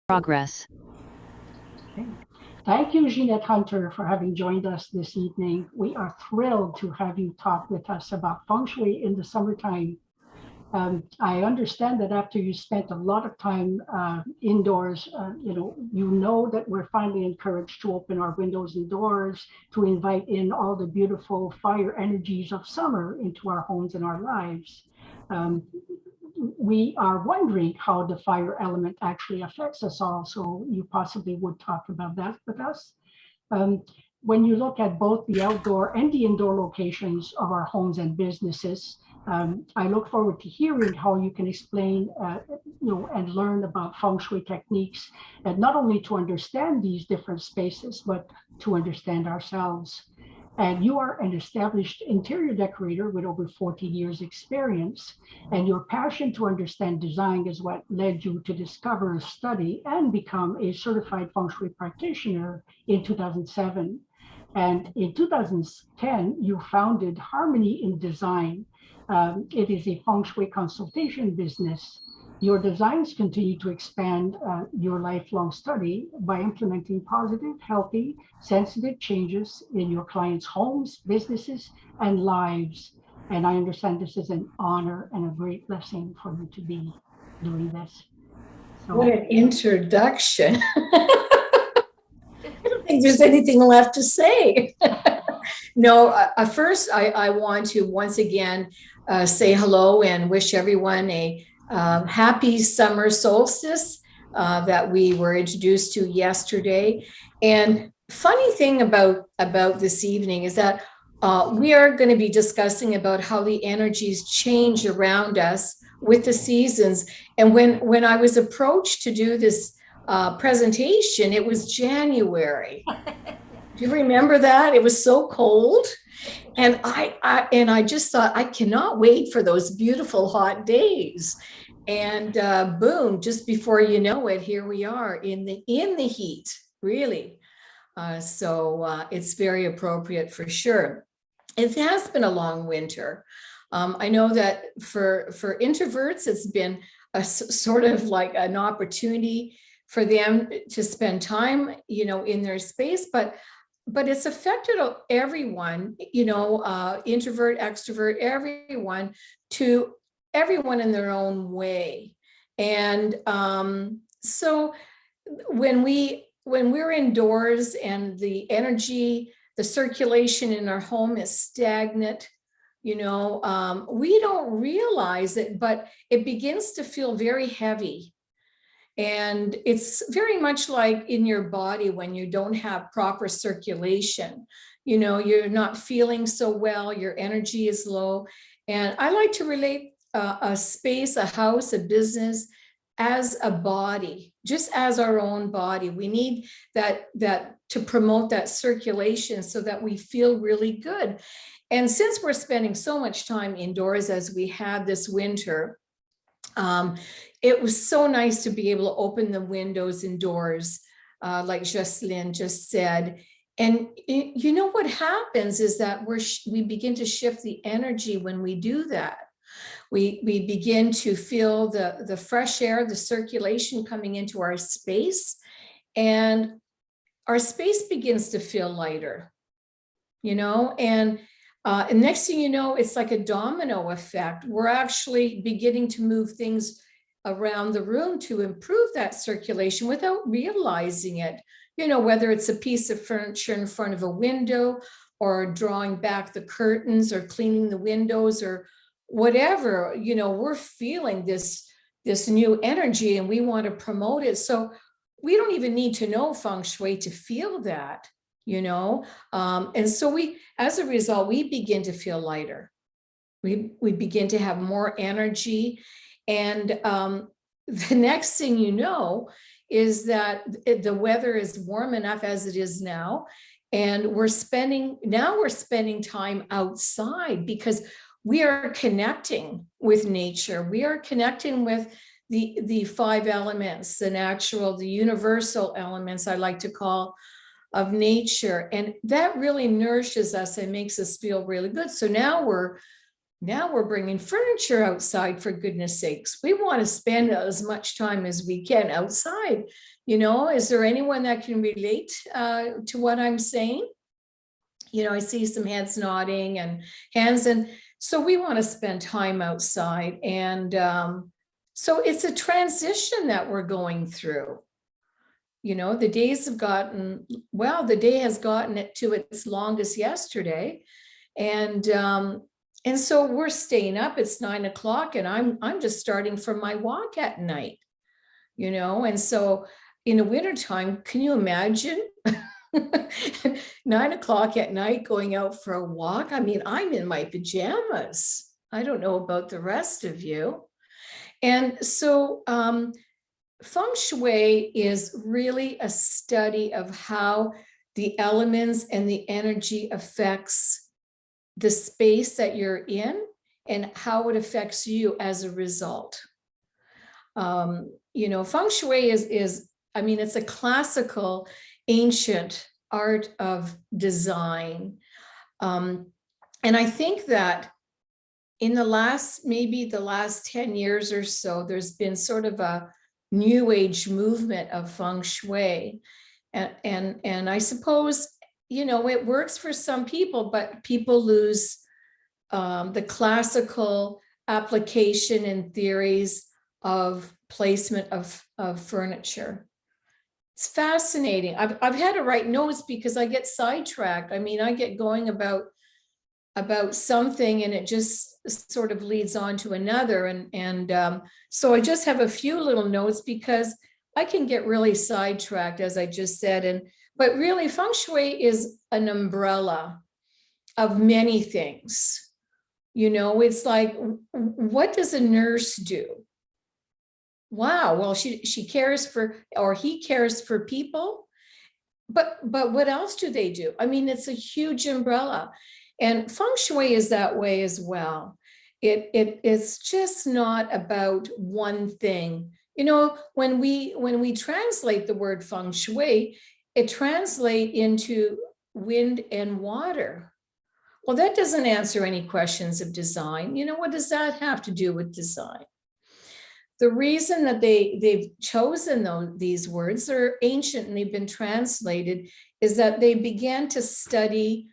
Progress. Okay. Thank you, Ginette Hunter, for having joined us this evening. We are thrilled to have you talk with us about Feng Shui in the summertime. I understand that after you spent a lot of time indoors, you know that we're finally encouraged to open our windows and doors to invite in all the beautiful fire energies of summer into our homes and our lives. Um, we are wondering how the fire element actually affects us all. So you possibly would talk about that with us. Um, when you look at both the outdoor and the indoor locations of our homes and businesses, I look forward to hearing how you can explain, and learn about Feng Shui techniques, and not only to understand these different spaces, but to understand ourselves. And you are an established interior decorator with over 40 years experience, and your passion to understand design is what led you to discover, study, and become a certified Feng Shui practitioner in 2007. And in 2010, you founded Harmony in Design. It is a Feng Shui consultation business. Your designs continue to expand your lifelong study by implementing positive, healthy, sensitive changes in your clients' homes, businesses, and lives. And I understand this is an honor and a great blessing for you to be doing this. So, what an introduction. I don't think there's anything left to say. No, first, I want to once again say hello and wish everyone a happy summer solstice that we were introduced to yesterday. And funny thing about this evening is that we are going to be discussing about how the energies change around us with the seasons. And when I was approached to do this presentation, it was January. Do you remember that? It was so cold. And I just thought, I cannot wait for those beautiful hot days. And boom, just before you know it, here we are in the heat, really. So it's very appropriate for sure. It has been a long winter. I know that for introverts, it's been a sort of like an opportunity for them to spend time, in their space, but it's affected everyone, introvert, extrovert, everyone in their own way. And so when we're indoors and the energy, the circulation in our home is stagnant, we don't realize it, but it begins to feel very heavy. And it's very much like in your body when you don't have proper circulation, you're not feeling so well, your energy is low. And I like to relate a space, a house, a business as a body, just as our own body. We need that to promote that circulation so that we feel really good. And since we're spending so much time indoors as we had this winter, it was so nice to be able to open the windows and doors, like Jocelyn just said. And what happens is that we begin to shift the energy when we do that. We begin to feel the fresh air, the circulation coming into our space, and our space begins to feel lighter, and next thing you know, it's like a domino effect. We're actually beginning to move things around the room to improve that circulation without realizing it, whether it's a piece of furniture in front of a window or drawing back the curtains or cleaning the windows or whatever, we're feeling this new energy and we want to promote it. So we don't even need to know Feng Shui to feel that, and so as a result, we begin to feel lighter. We begin to have more energy. And the next thing you know is that the weather is warm enough as it is now. And we're spending time outside because we are connecting with nature. We are connecting with the five elements, the natural, the universal elements, I like to call, of nature. And that really nourishes us and makes us feel really good. So now we're Now we're bringing furniture outside, for goodness sakes. We want to spend as much time as we can outside. You know, is there anyone that can relate to what I'm saying? You know, I see some heads nodding and hands. And so we want to spend time outside. And so it's a transition that we're going through. You know, the days have gotten, well, the day has gotten it to its longest yesterday. And so we're staying up. It's 9 o'clock and I'm just starting from my walk at night, you know? And so in the wintertime, can you imagine 9 o'clock at night going out for a walk? I mean, I'm in my pajamas. I don't know about the rest of you. And so Feng Shui is really a study of how the elements and the energy affects the space that you're in and how it affects you as a result. You know, Feng Shui is, I mean, it's a classical, ancient art of design. And I think that in the last, maybe the last 10 years or so, there's been sort of a new age movement of Feng Shui. And I suppose, you know, it works for some people, but people lose the classical application and theories of placement of furniture. It's fascinating. I've had to write notes because I get sidetracked. I mean, I get going about something and it just sort of leads on to another. And so I just have a few little notes because I can get really sidetracked, as I just said. But really, Feng Shui is an umbrella of many things. You know, it's like, what does a nurse do? Wow, well, she cares for, or he cares for people. But what else do they do? I mean, it's a huge umbrella. And Feng Shui is that way as well. It's just not about one thing. You know, when we translate the word Feng Shui, it translates into wind and water. Well, that doesn't answer any questions of design. You know, what does that have to do with design? The reason that they've chosen these words, they're ancient and they've been translated, is that they began to study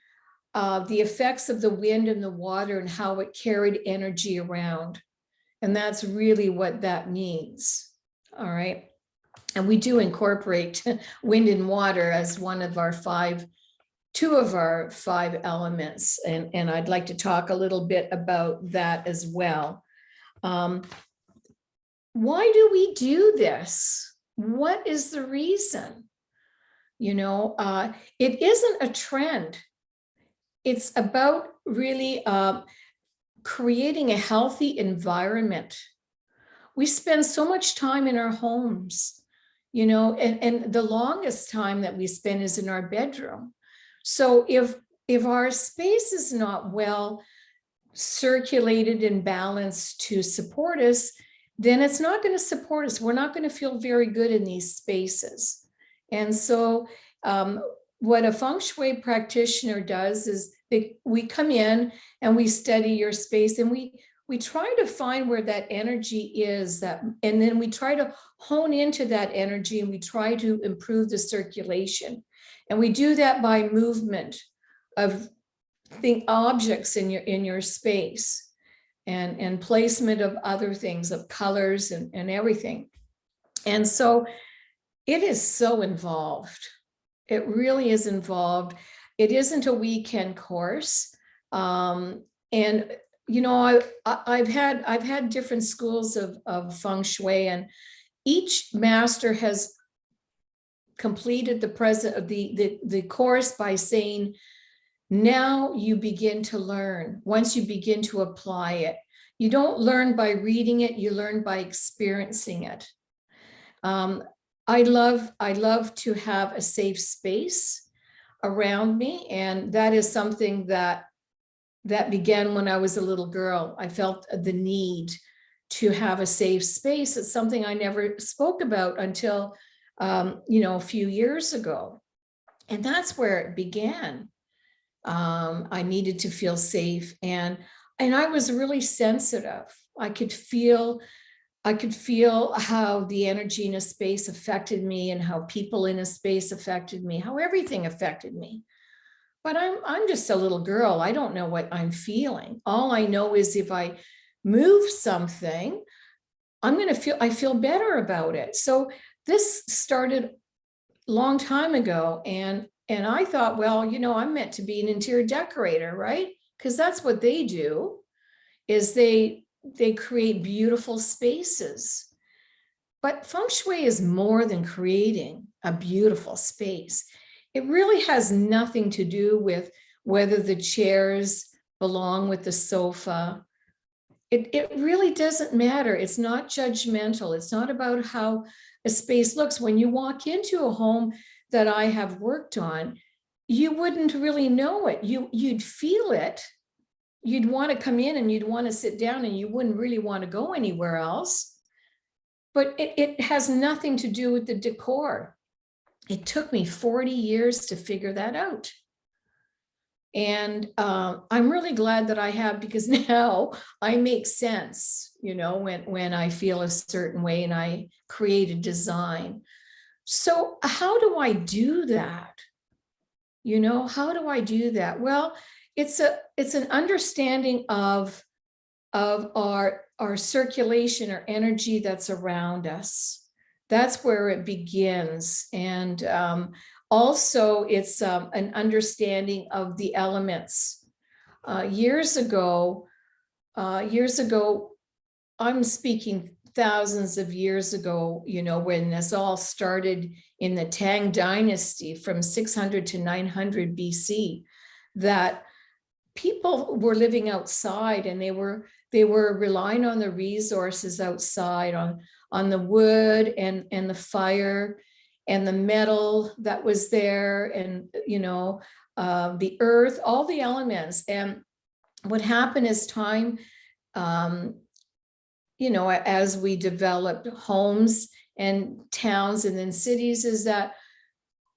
the effects of the wind and the water and how it carried energy around. And that's really what that means. All right. And we do incorporate wind and water as one of our two of our five elements. And I'd like to talk a little bit about that as well. Why do we do this? What is the reason? You know, it isn't a trend. It's about really creating a healthy environment. We spend so much time in our homes, you know, and the longest time that we spend is in our bedroom. So if our space is not well circulated and balanced to support us, then it's not going to support us. We're not going to feel very good in these spaces. And so what a Feng Shui practitioner does is we come in and we study your space and we try to find where that energy is, and then we try to hone into that energy and we try to improve the circulation. And we do that by movement of objects in your space. And placement of other things, of colors and everything. And so it is so involved. It really is involved. It isn't a weekend course. And, you know, I've had different schools of Feng Shui, and each master has completed the course by saying, now you begin to learn. Once you begin to apply it, you don't learn by reading it, you learn by experiencing it. I love to have a safe space around me. And that is something that began when I was a little girl. I felt the need to have a safe space. It's something I never spoke about until, you know, a few years ago. And that's where it began. I needed to feel safe. And and I was really sensitive. I could feel how the energy in a space affected me and how people in a space affected me, how everything affected me. But I'm just a little girl. I don't know what I'm feeling. All I know is if I move something, I feel better about it. So this started a long time ago. And I thought, well, I'm meant to be an interior decorator, right? Because that's what they do, is they create beautiful spaces. But Feng Shui is more than creating a beautiful space. It really has nothing to do with whether the chairs belong with the sofa. It really doesn't matter. It's not judgmental. It's not about how a space looks. When you walk into a home that I have worked on, you wouldn't really know it. You'd feel it. You'd want to come in and you'd want to sit down and you wouldn't really want to go anywhere else. But it has nothing to do with the decor. It took me 40 years to figure that out. And I'm really glad that I have, because now I make sense, when I feel a certain way and I create a design. So how do I do that? How do I do that? Well, it's an understanding of our circulation or energy that's around us. That's where it begins. And also it's an understanding of the elements. Years ago, I'm speaking thousands of years ago, when this all started in the Tang Dynasty from 600 to 900 BC, that people were living outside and they were relying on the resources outside, on the wood and the fire and the metal that was there, and the earth, all the elements. And what happened as time, as we developed homes and towns and then cities, is that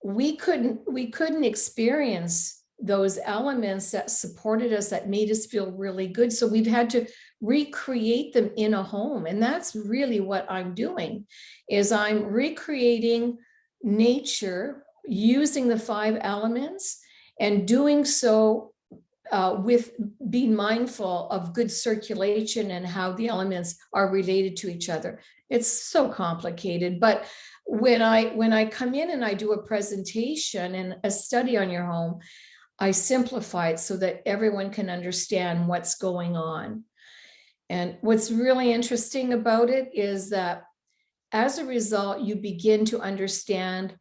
we couldn't experience those elements that supported us, that made us feel really good. So we've had to recreate them in a home. And that's really what I'm doing, is I'm recreating nature using the 5 elements, and doing so with being mindful of good circulation and how the elements are related to each other. It's so complicated, but when I come in and I do a presentation and a study on your home, I simplify it so that everyone can understand what's going on. And what's really interesting about it is that as a result, you begin to understand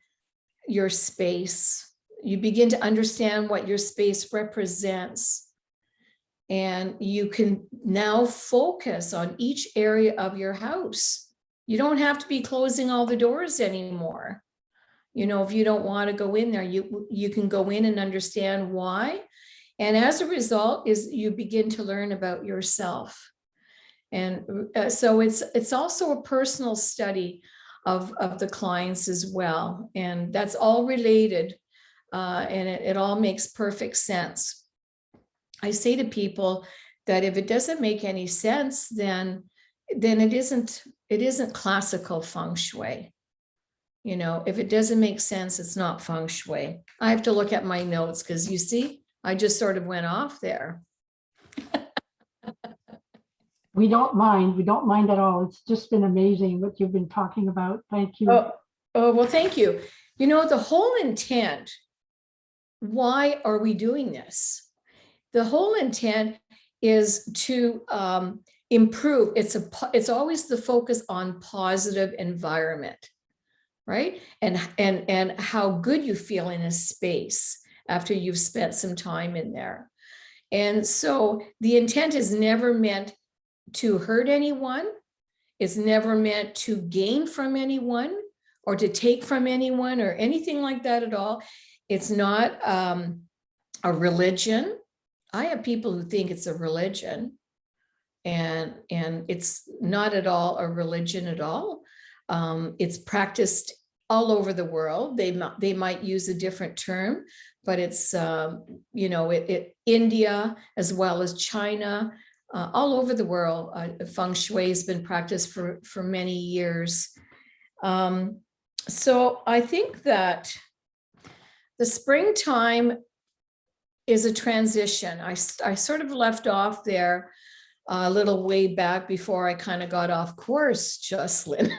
your space. You begin to understand what your space represents. And you can now focus on each area of your house. You don't have to be closing all the doors anymore. If you don't want to go in there, you can go in and understand why. And as a result, you begin to learn about yourself. And so it's also a personal study of the clients as well. And that's all related. And it all makes perfect sense. I say to people that if it doesn't make any sense, then it isn't classical Feng Shui. If it doesn't make sense, it's not Feng Shui. I have to look at my notes, because you see, I just sort of went off there. We don't mind at all. It's just been amazing what you've been talking about. Thank you. Oh, well, thank you. The whole intent, why are we doing this? The whole intent is to improve. It's always the focus on positive environment, right? And how good you feel in a space after you've spent some time in there. And so the intent is never meant to hurt anyone. It's never meant to gain from anyone or to take from anyone or anything like that at all. It's not a religion. I have people who think it's a religion, and it's not at all a religion at all. It's practiced all over the world. They might use a different term, but it's India as well as China, all over the world. Feng Shui has been practiced for many years. So I think that the springtime is a transition. I sort of left off there a little way back before I kind of got off course, Jocelyn.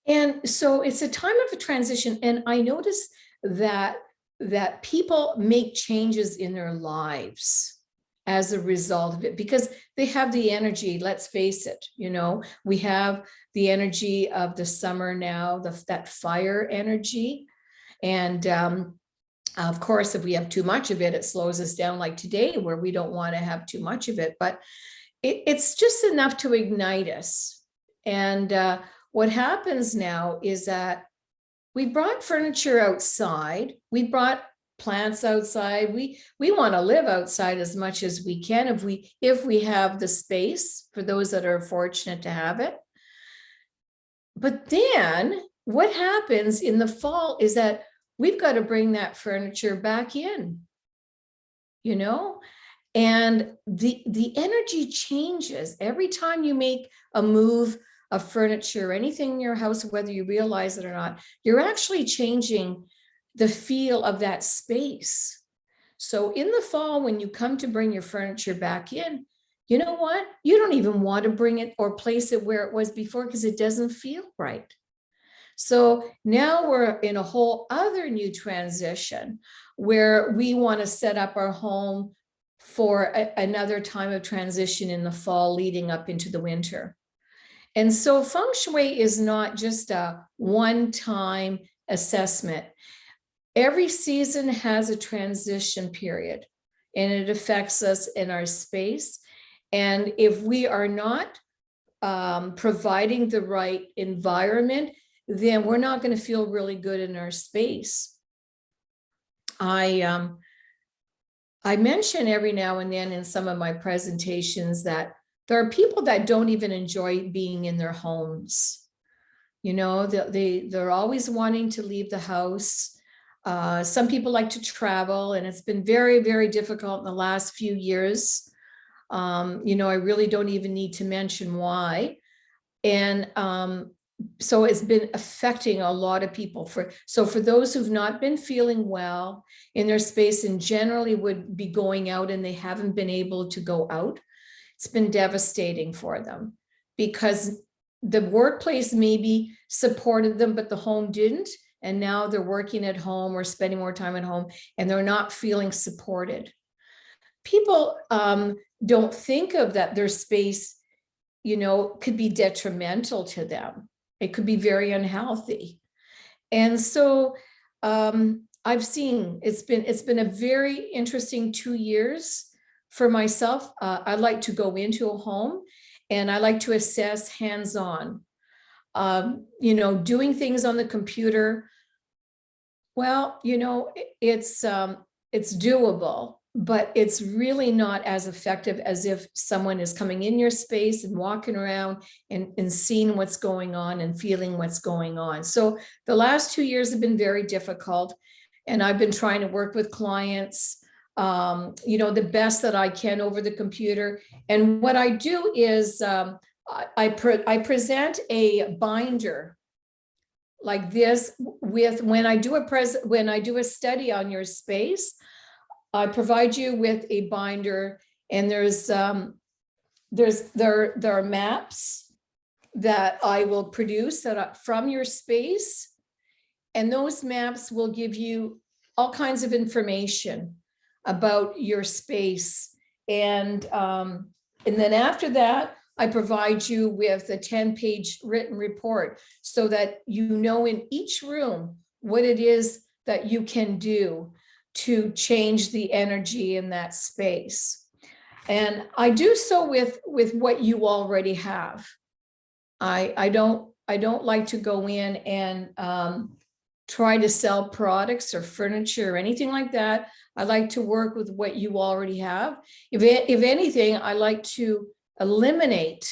And so it's a time of a transition. And I notice that people make changes in their lives as a result of it, because they have the energy. Let's face it, we have the energy of the summer now, that fire energy. And of course, if we have too much of it, it slows us down, like today, where we don't want to have too much of it, but it's just enough to ignite us. And what happens now is that we brought furniture outside, we brought plants outside. We want to live outside as much as we can if we have the space, for those that are fortunate to have it. But then what happens in the fall is that we've got to bring that furniture back in, and the energy changes every time you make a move of furniture or anything in your house, whether you realize it or not. You're actually changing the feel of that space. So in the fall, when you come to bring your furniture back in, you know what? You don't even want to bring it or place it where it was before, because it doesn't feel right. So now we're in a whole other new transition where we want to set up our home for another time of transition in the fall leading up into the winter. And so Feng Shui is not just a one-time assessment. Every season has a transition period, and it affects us in our space. And if we are not providing the right environment, then we're not going to feel really good in our space. I mention every now and then in some of my presentations that there are people that don't even enjoy being in their homes. They're always wanting to leave the house. Some people like to travel, and it's been very, very difficult in the last few years. I really don't even need to mention why. And so it's been affecting a lot of people. So for those who've not been feeling well in their space and generally would be going out and they haven't been able to go out, it's been devastating for them, because the workplace maybe supported them, but the home didn't. And now they're working at home or spending more time at home, and they're not feeling supported. People don't think of that their space, could be detrimental to them. It could be very unhealthy. And so I've seen it's been a very interesting 2 years for myself. I like to go into a home and I like to assess hands-on, doing things on the computer. Well, it's doable, but it's really not as effective as if someone is coming in your space and walking around and seeing what's going on and feeling what's going on. So the last 2 years have been very difficult, and I've been trying to work with clients, the best that I can over the computer. And what I do is I present a binder like this with, when I do a study on your space, I provide you with a binder, and there are maps that I will produce from your space, and those maps will give you all kinds of information about your space. And then after that, I provide you with a 10-page written report so that in each room what it is that you can do to change the energy in that space. And I do so with what you already have. I don't like to go in and try to sell products or furniture or anything like that. I like to work with what you already have. If anything, I like to eliminate.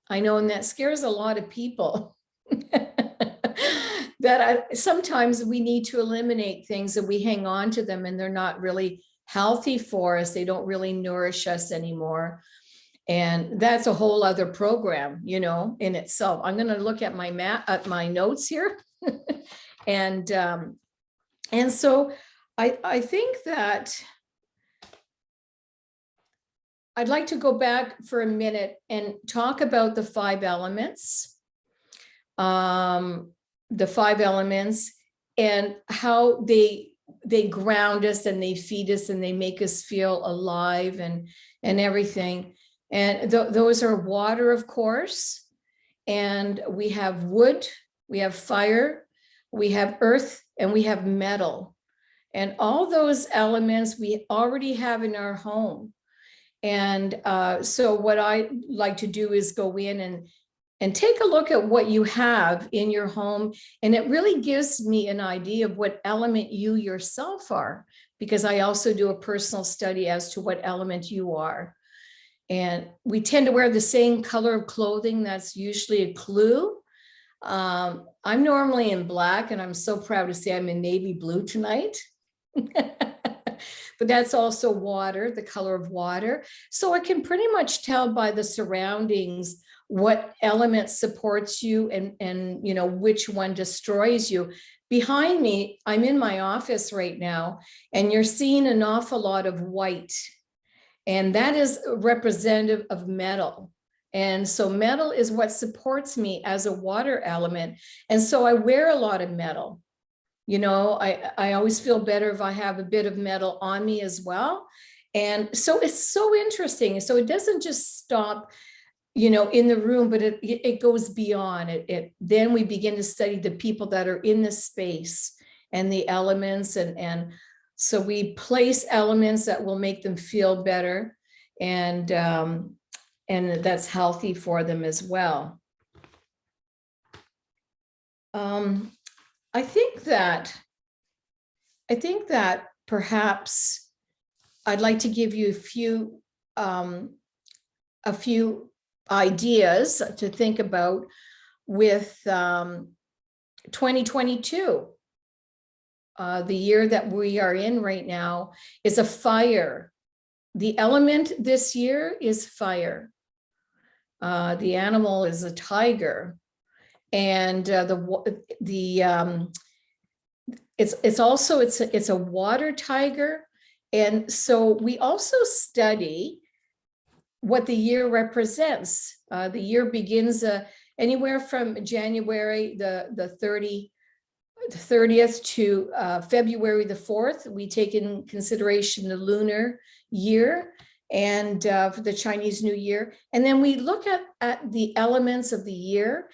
I know, and that scares a lot of people. Sometimes we need to eliminate things, and we hang on to them and they're not really healthy for us. They don't really nourish us anymore. And that's a whole other program, you know, in itself. I'm going to look at my notes here. And so I think that I'd like to go back for a minute and talk about the 5 elements. The 5 elements and how they ground us and they feed us and they make us feel alive and everything. And those are water, of course, and we have wood, we have fire, we have earth, and we have metal. And all those elements we already have in our home. And so what I like to do is go in and take a look at what you have in your home. And it really gives me an idea of what element you yourself are, because I also do a personal study as to what element you are. And we tend to wear the same color of clothing. That's usually a clue. I'm normally in black, and I'm so proud to say I'm in navy blue tonight. But that's also water, the color of water. So I can pretty much tell by the surroundings what element supports you and you know, which one destroys you. Behind me, I'm in my office right now, and you're seeing an awful lot of white. And that is representative of metal. And so metal is what supports me as a water element. And so I wear a lot of metal. You know, I always feel better if I have a bit of metal on me as well. And so it's so interesting. So it doesn't just stop, you know, in the room, but it goes beyond it. Then we begin to study the people that are in the space and the elements. And so we place elements that will make them feel better. And that's healthy for them as well. I think that perhaps I'd like to give you a few ideas to think about with 2022. The year that we are in right now is a fire. The element this year is fire. The animal is a tiger. And it's a water tiger. And so we also study what the year represents. The year begins anywhere from January the 30th to February the 4th. We take in consideration the lunar year and for the Chinese New Year. And then we look at the elements of the year,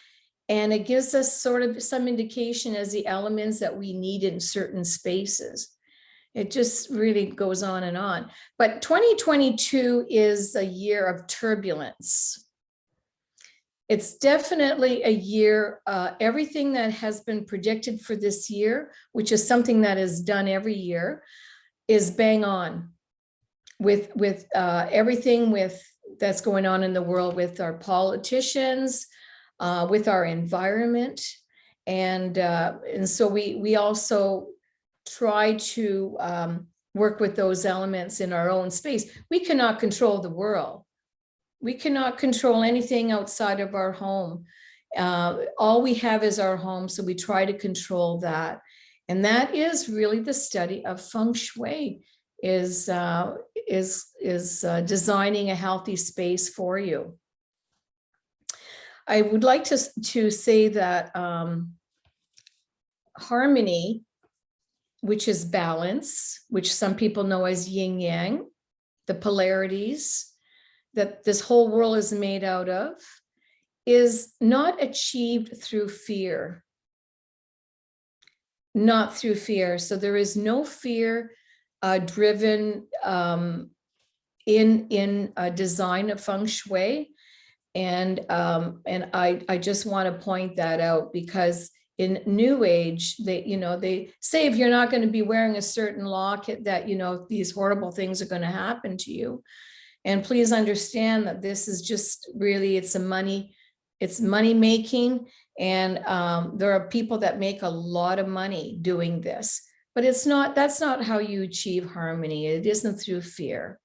and it gives us sort of some indication as the elements that we need in certain spaces. It just really goes on and on. But 2022 is a year of turbulence. It's definitely a year, everything that has been predicted for this year, which is something that is done every year, is bang on with everything that's going on in the world with our politicians, with our environment. And so we also try to work with those elements in our own space. We cannot control the world. We cannot control anything outside of our home. All we have is our home, so we try to control that. And that is really the study of Feng Shui, is designing a healthy space for you. I would like to say that harmony, which is balance, which some people know as yin yang, the polarities that this whole world is made out of, is not achieved through fear. Not through fear. So there is no fear driven in a design of Feng Shui. And I just want to point that out, because in New Age, they say if you're not going to be wearing a certain locket, that, these horrible things are going to happen to you. And please understand that this is just really, it's money making. And there are people that make a lot of money doing this. but that's not how you achieve harmony. It isn't through fear.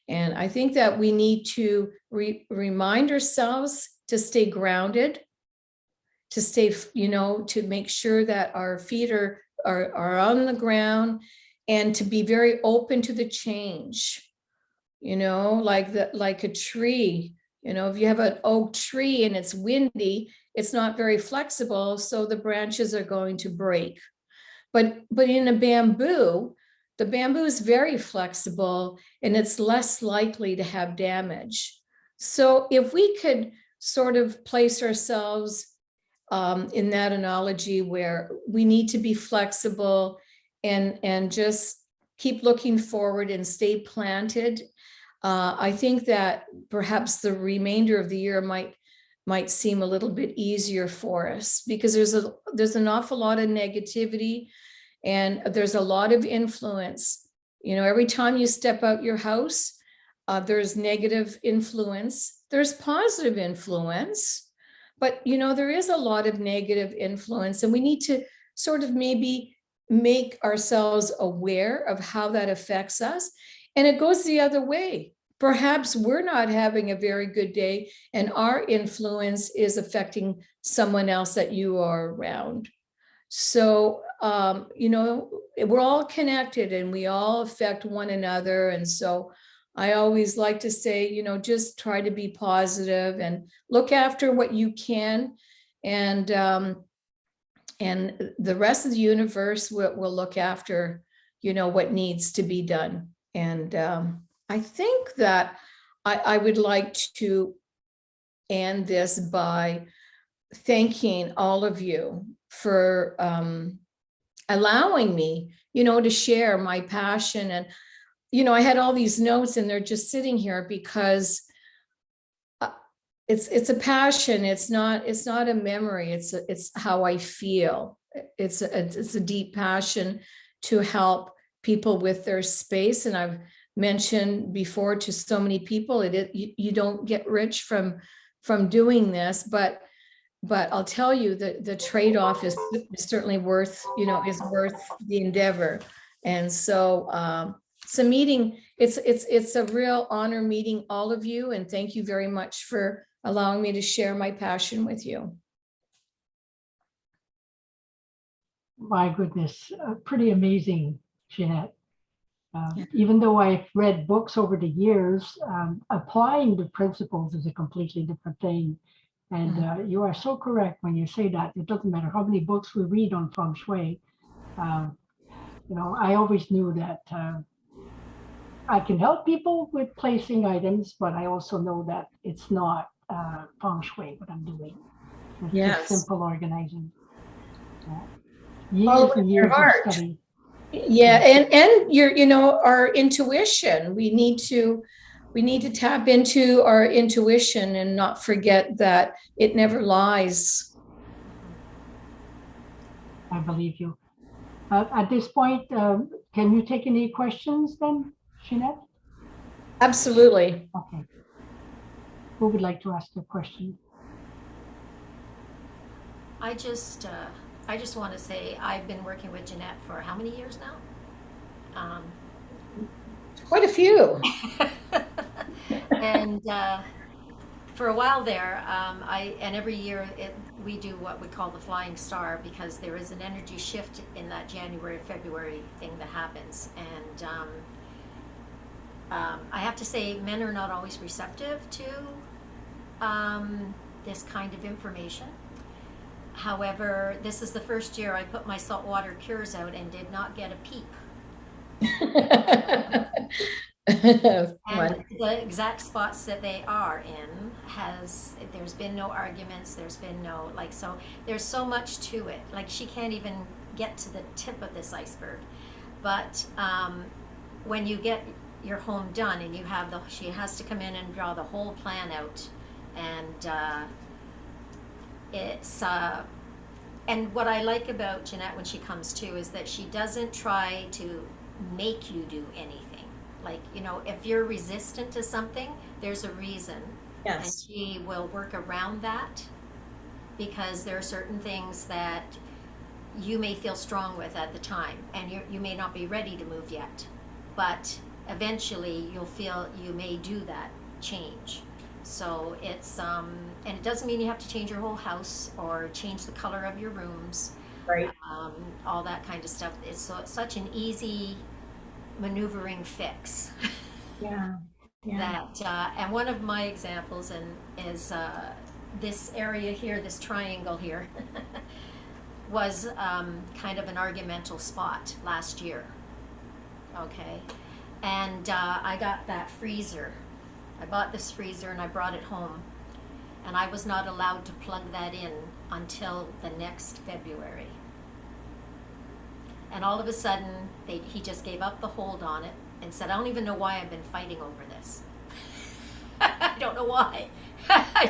And I think that we need to remind ourselves to stay grounded, to stay, to make sure that our feet are on the ground, and to be very open to the change, like a tree. If you have an oak tree and it's windy, it's not very flexible, so the branches are going to break. But in a bamboo, the bamboo is very flexible and it's less likely to have damage. So if we could sort of place ourselves in that analogy where we need to be flexible and just keep looking forward and stay planted, I think that perhaps the remainder of the year might seem a little bit easier for us, because there's an awful lot of negativity and there's a lot of influence. Every time you step out your house, there's negative influence. There's positive influence, but there is a lot of negative influence, and we need to sort of maybe make ourselves aware of how that affects us. And it goes the other way. Perhaps we're not having a very good day and our influence is affecting someone else that you are around. So, we're all connected and we all affect one another. And so I always like to say, just try to be positive and look after what you can. And the rest of the universe will look after, what needs to be done. And I think that I would like to end this by thanking all of you for allowing me, to share my passion. And, I had all these notes and they're just sitting here because it's a passion. It's not a memory. It's how I feel. It's a deep passion to help people with their space. And I've mentioned before to so many people, you don't get rich from doing this, but I'll tell you that the trade-off is certainly worth the endeavor. And so it's a meeting. It's a real honor meeting all of you, and thank you very much for allowing me to share my passion with you. My goodness, pretty amazing, Ginette. Even though I've read books over the years, applying the principles is a completely different thing. And you are so correct when you say that. It doesn't matter how many books we read on Feng Shui. I always knew that I can help people with placing items, but I also know that it's not Feng Shui what I'm doing. It's just simple organizing. Years and years of study. Yeah, and our intuition. We need to tap into our intuition and not forget that it never lies. I believe you. At this point, can you take any questions then, Ginette? Absolutely. Okay. Who would like to ask a question? I just want to say I've been working with Ginette for how many years now? Quite a few. And for a while there, and every year we do what we call the flying star, because there is an energy shift in that January-February thing that happens. And I have to say, men are not always receptive to this kind of information. However, this is the first year I put my saltwater cures out and did not get a peep. And the exact spots that they are in there's been no arguments, there's been no, so there's so much to it. She can't even get to the tip of this iceberg. But when you get your home done and she has to come in and draw the whole plan out, and it's and what I like about Ginette when she comes too is that she doesn't try to make you do anything. If you're resistant to something, there's a reason. Yes. And she will work around that, because there are certain things that you may feel strong with at the time, and you may not be ready to move yet, but eventually you'll feel you may do that change. So it's and it doesn't mean you have to change your whole house or change the color of your rooms, Right. all that kind of stuff. It's such an easy maneuvering fix. Yeah. Yeah. That and one of my examples is this area here, this triangle here, was kind of an argumental spot last year. Okay, and I got that freezer. I bought this freezer and I brought it home, and I was not allowed to plug that in until the next February. And all of a sudden, he just gave up the hold on it and said, I don't even know why I've been fighting over this. I don't know why.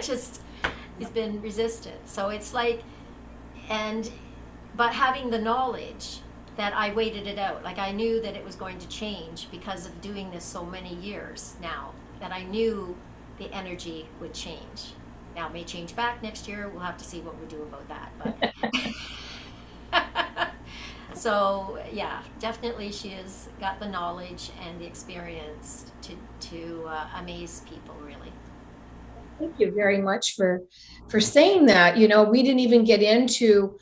He's been resistant. So it's like, but having the knowledge that I waited it out, like I knew that it was going to change because of doing this so many years now, that I knew the energy would change. Now it may change back next year. We'll have to see what we do about that. But so yeah, definitely she has got the knowledge and the experience to amaze people, really. Thank you very much for saying that. You know, we didn't even get into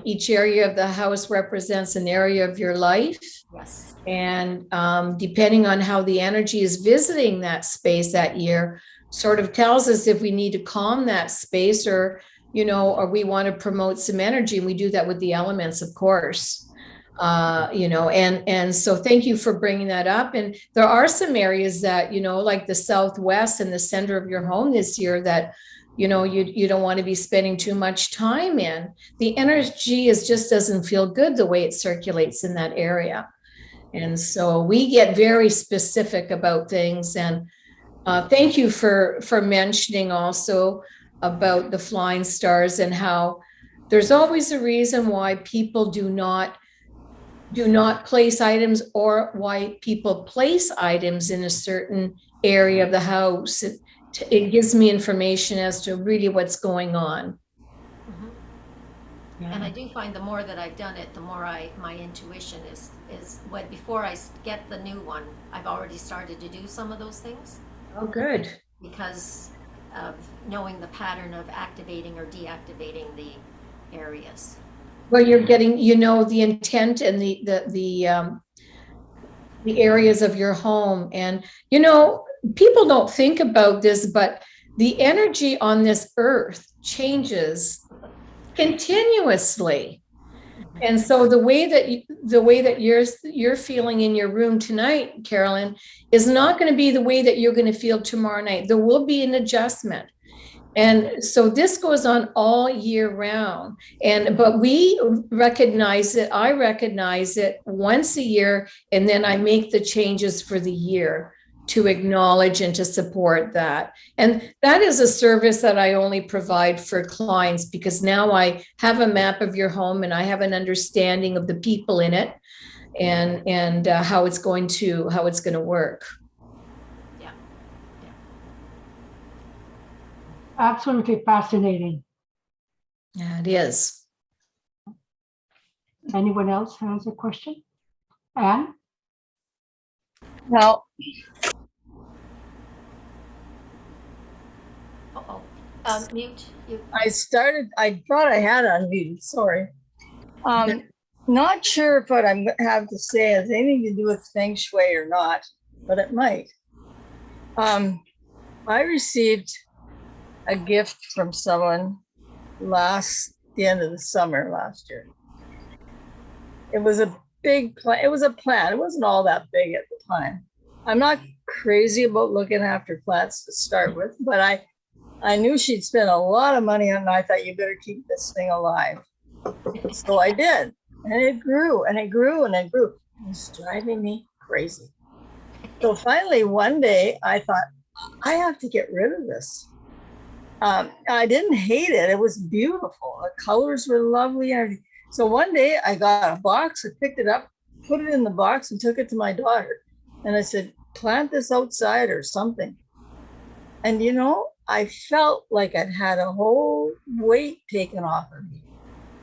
each area of the house represents an area of your life. Yes. And depending on how the energy is visiting that space that year, sort of tells us if we need to calm that space or, you know, or we want to promote some energy. And we do that with the elements, of course. You know, and so thank you for bringing that up. And there are some areas that, you know, like the Southwest and the center of your home this year that, you know, you don't want to be spending too much time in. The energy just doesn't feel good the way it circulates in that area. And so we get very specific about things. And thank you for mentioning also about the flying stars and how there's always a reason why people do not place items or why people place items in a certain area of the house. It gives me information as to really what's going on. Mm-hmm. Yeah. And I do find the more that I've done it, the more my intuition is what before I get the new one, I've already started to do some of those things. Oh, good. Because of knowing the pattern of activating or deactivating the areas. Well, you're getting, you know, the intent and the areas of your home. And, you know, people don't think about this, but the energy on this earth changes continuously. And so the way that you're feeling in your room tonight, Carolyn, is not going to be the way that you're going to feel tomorrow night. There will be an adjustment. And so this goes on all year round. But we recognize it. I recognize it once a year, and then I make the changes for the year to acknowledge and to support that. And that is a service that I only provide for clients because now I have a map of your home and I have an understanding of the people in it and how it's going to work. Absolutely fascinating. Yeah, it is. Anyone else has a question? Anne? Well, Mute. I thought I had unmuted, sorry. Not sure if what I'm have to say has anything to do with Feng Shui or not, but it might. I received a gift from someone the end of the summer last year. It was a big plant. It was a plant. It wasn't all that big at the time. I'm not crazy about looking after plants to start with, but I knew she'd spent a lot of money on it, and I thought you better keep this thing alive. So I did, and it grew and it grew and it grew. It was driving me crazy. So finally one day I thought, I have to get rid of this. I didn't hate it. It was beautiful. The colors were lovely. So one day I got a box, I picked it up, put it in the box and took it to my daughter. And I said, plant this outside or something. And you know, I felt like I'd had a whole weight taken off of me.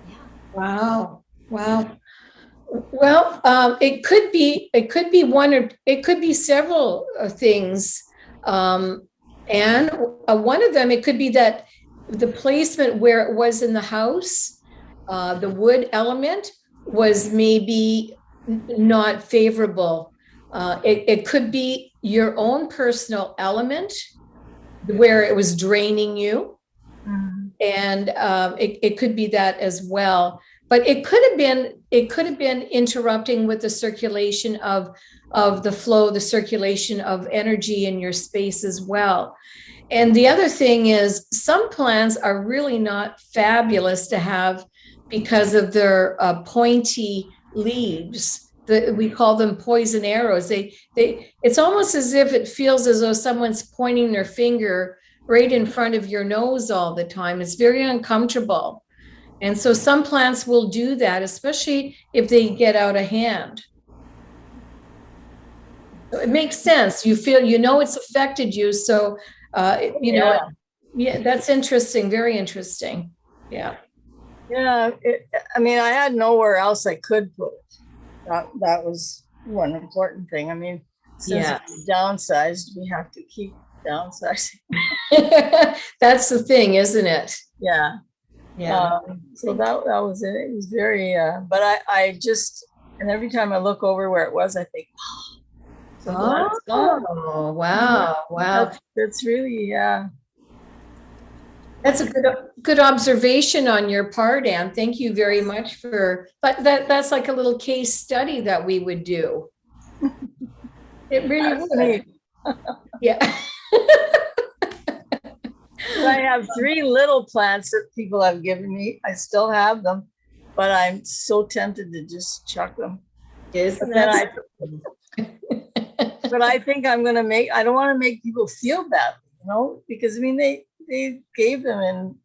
Yeah. Wow. Wow. Well, it could be one, or it could be several things. And one of them, it could be that the placement where it was in the house, the wood element was maybe not favorable. It could be your own personal element where it was draining you. And it could be that as well. But it could have been interrupting with the circulation of the flow, the circulation of energy in your space as well. And the other thing is, some plants are really not fabulous to have because of their pointy leaves. We call them poison arrows. It's almost as if it feels as though someone's pointing their finger right in front of your nose all the time. It's very uncomfortable. And so some plants will do that, especially if they get out of hand. So it makes sense. You feel, it's affected you. So, yeah, that's interesting. Very interesting. Yeah. Yeah. I mean, I had nowhere else I could put it. That was one important thing. I mean, since it's downsized, we have to keep downsizing. That's the thing, isn't it? Yeah. Yeah. So that was it. It was very, but I just, and every time I look over where it was, I think, oh, wow. Wow. That's really, yeah. That's a good observation on your part, Anne. Thank you very much for, but that's like a little case study that we would do. It really would. Yeah. I have 3 little plants that people have given me. I still have them, but I'm so tempted to just chuck them. But I think I don't want to make people feel bad, because I mean, they gave them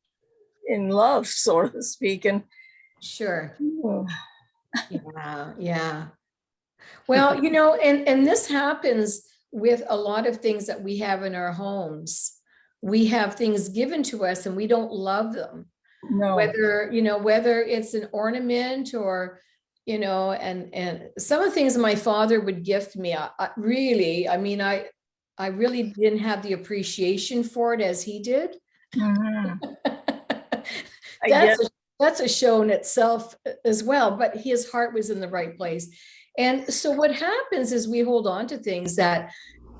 in love, so to speak. And sure. Yeah. Well, and this happens with a lot of things that we have in our homes. We have things given to us and we don't love them. No. Whether it's an ornament or, and some of the things my father would gift me, I really didn't have the appreciation for it as he did. Mm-hmm. That's a show in itself as well, but his heart was in the right place. And so what happens is we hold on to things that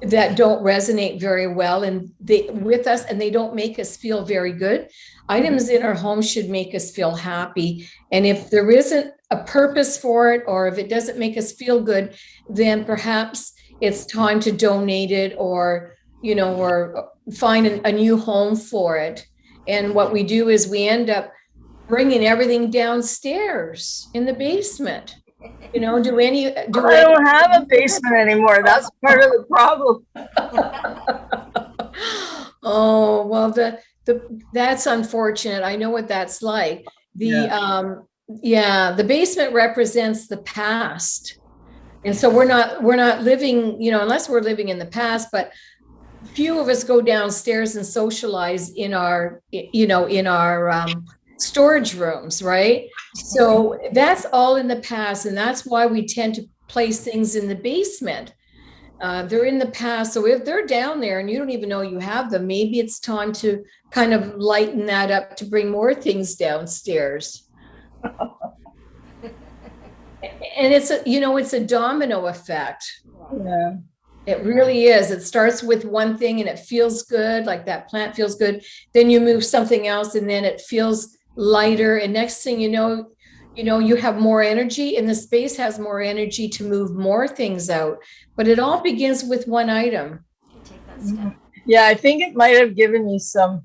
don't resonate very well with us, and they don't make us feel very good. Items in our home should make us feel happy. And if there isn't a purpose for it, or if it doesn't make us feel good, then perhaps it's time to donate it or find a new home for it. And what we do is we end up bringing everything downstairs in the basement. I don't have a basement anymore. That's part of the problem. Oh, well, that's unfortunate. I know what that's like. The basement represents the past. And so we're not living, unless we're living in the past, but few of us go downstairs and socialize in our storage rooms, right? So that's all in the past, and that's why we tend to place things in the basement. They're in the past, so if they're down there and you don't even know you have them, maybe it's time to kind of lighten that up to bring more things downstairs. And it's a domino effect. Yeah. It really is. It starts with one thing and it feels good, like that plant feels good. Then you move something else and then it feels lighter. And next thing you know, you have more energy and the space has more energy to move more things out. But it all begins with one item. You take that step. Yeah, I think it might have given me some,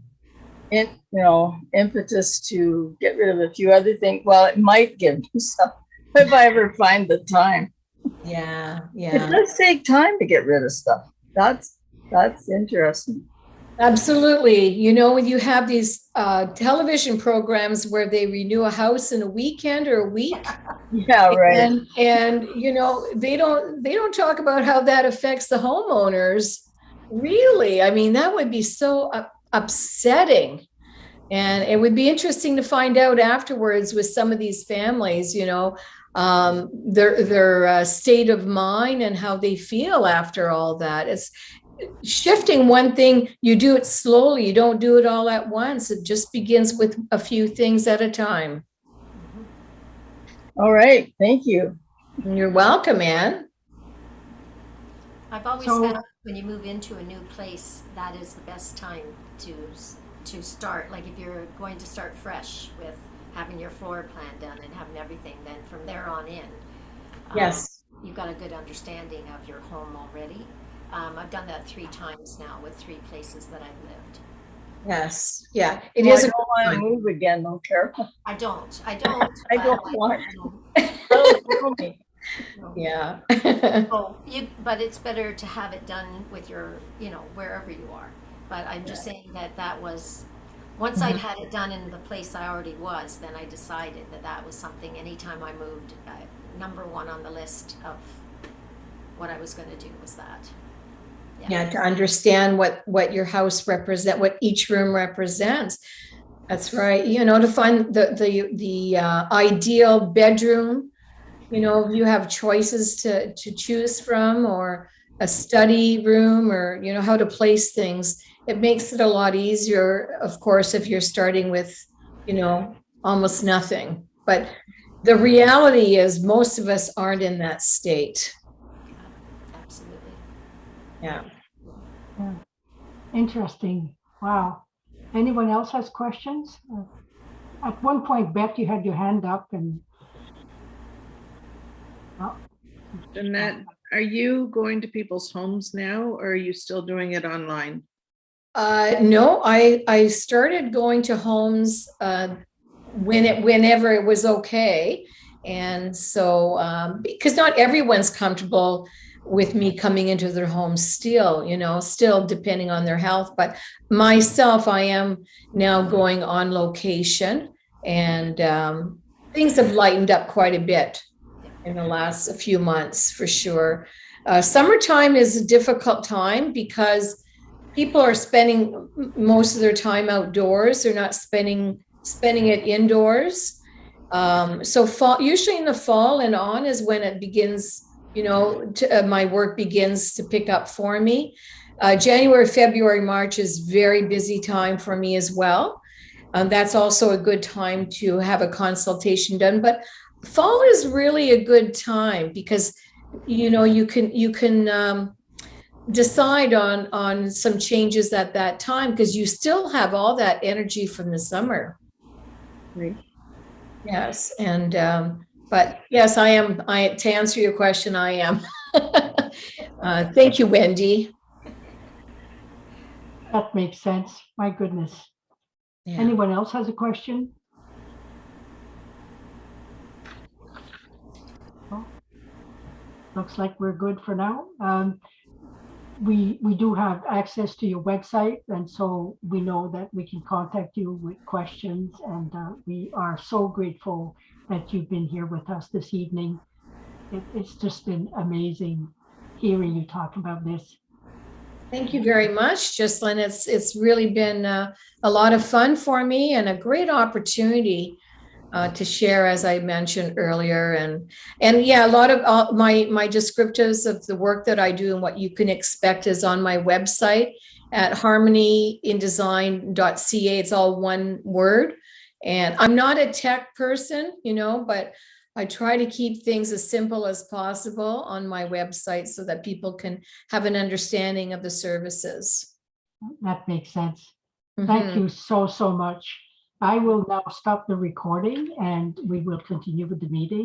impetus to get rid of a few other things. Well, it might give me some if I ever find the time. Yeah. It does take time to get rid of stuff. That's interesting. Absolutely. When you have these television programs where they renew a house in a weekend or a week. Yeah, right. And they don't talk about how that affects the homeowners. Really, I mean, that would be so upsetting. And it would be interesting to find out afterwards with some of these families, you know, their state of mind and how they feel after all that. It's shifting one thing, you do it slowly, you don't do it all at once. It just begins with a few things at a time. All right, thank you. You're welcome, Ann. I've always So- found when you move into a new place, that is the best time to start. Like if you're going to start fresh with having your floor plan done and having everything, then from there on in, Yes. you've got a good understanding of your home already. I've done that 3 times now with 3 places that I've lived. Yes. Yeah. It Well, is. I don't want to move again, though, Carol. I don't. I but don't like, want you know, Don't tell me. no. Yeah. Oh, but it's better to have it done with your, wherever you are. But I'm just saying that was, once I'd had it done in the place I already was, then I decided that was something, anytime I moved, number 1 on the list of what I was gonna do was that. Yeah, to understand what your house represent, what each room represents. That's right. You know, to find the ideal bedroom. You know, you have choices to choose from, or a study room, or you know how to place things. It makes it a lot easier, of course, if you're starting with, you know, almost nothing. But the reality is, most of us aren't in that state. Absolutely. Yeah. Interesting. Wow. Anyone else has questions? At one point, Beth, you had your hand up and. Oh, Ginette, are you going to people's homes now, or are you still doing it online? No, I started going to homes whenever it was okay. And so, because not everyone's comfortable with me coming into their home still, you know, still depending on their health. But myself, I am now going on location, and things have lightened up quite a bit in the last few months, for sure. Summertime is a difficult time because people are spending most of their time outdoors. They're not spending it indoors. So fall, usually in the fall and on, is when it begins, you know, my work begins to pick up for me. January, February, March is very busy time for me as well. That's also a good time to have a consultation done. But fall is really a good time because, you know, you can decide on some changes at that time, because you still have all that energy from the summer. Great. Yes, and but yes, I am. To answer your question, I am. Thank you, Wendy. that makes sense. My goodness. Yeah. Anyone else has a question? Oh, looks like we're good for now. We do have access to your website, and so we know that we can contact you with questions, and we are so grateful that you've been here with us this evening. It's just been amazing hearing you talk about this. Thank you very much, Jocelyn. It's really been a lot of fun for me, and a great opportunity to share, as I mentioned earlier. And yeah, a lot of my descriptives of the work that I do and what you can expect is on my website at harmonyindesign.ca. It's all one word. And I'm not a tech person, you know, but I try to keep things as simple as possible on my website so that people can have an understanding of the services. That makes sense. Thank you so much. I will now stop the recording and we will continue with the meeting.